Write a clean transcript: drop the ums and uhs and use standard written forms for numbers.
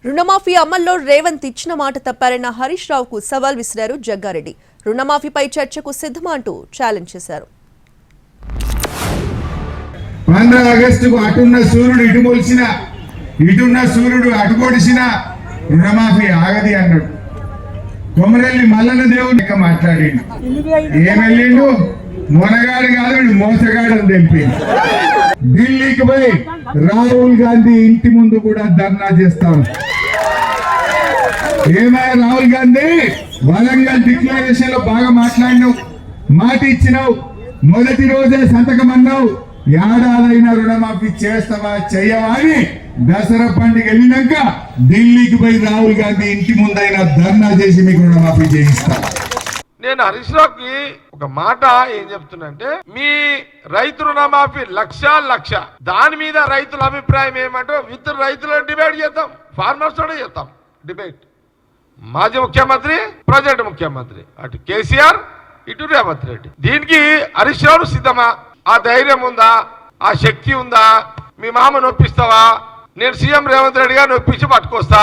రుణమాఫీ అమల్లో రేవంత్ ఇచ్చిన మాట తప్పారన్న హరీష్ రావుకు సవాల్ విసిరారు జగ్గారెడ్డి. రుణమాఫీపై చర్చకు సిద్ధమా అంటూ ఛాలెంజ్ చేశారు. 15 ఆగస్టుకు అటున్న సూర్యుడు ఇటు మొలిసిన, ఇటున్న సూర్యుడు అటు పొడిసిన రుణమాఫీ ఆగది అన్నాడు. కొమరెల్లి మల్లన్న దేవుడు మాట్లాడిండు. ఏమెళ్ళిండు? మొనగాడు కాదు, మోసగాడు అని తెలిపింది. ఢిల్లీకి పోయి రాహుల్ గాంధీ ఇంటి ముందు కూడా ధర్నా చేస్తాం. ఏమైనా రాహుల్ గాంధీ వరంగల్ డిక్లరేషన్ లో బాగా మాట్లాడినావు, మాట ఇచ్చినావు, మొదటి రోజే సంతకం అన్నావు. ఏడాదైనా రుణమాఫీ చేస్తావా చెయ్యవా అని దసరా పండుగ వెళ్ళినాక ఢిల్లీకి పోయి రాహుల్ గాంధీ ఇంటి ముందైనా ధర్నా చేసి మీకు రుణమాఫీ చేయిస్తా. నేను హరీష్ రావుకి ఒక మాట ఏం చెప్తున్నంటే, మీ రైతు రుణమాఫీ లక్ష దాని మీద రైతుల అభిప్రాయం ఏమంటే విత్ రైతులను డిబేట్ చేద్దాం, ఫార్మర్స్ తోనే చేద్దాం డిబేట్. మాజీ ముఖ్యమంత్రి, ప్రజెంట్ ముఖ్యమంత్రి, అటు కేసీఆర్ ఇటు రేవంత్ రెడ్డి. దీనికి హరీష్ రావు సిద్ధమా? ఆ ధైర్యం ఉందా? ఆ శక్తి ఉందా? మీ మామ నొప్పిస్తావా? నేను సీఎం రేవంత్ రెడ్డి గారు నొప్పించి పట్టుకొస్తా.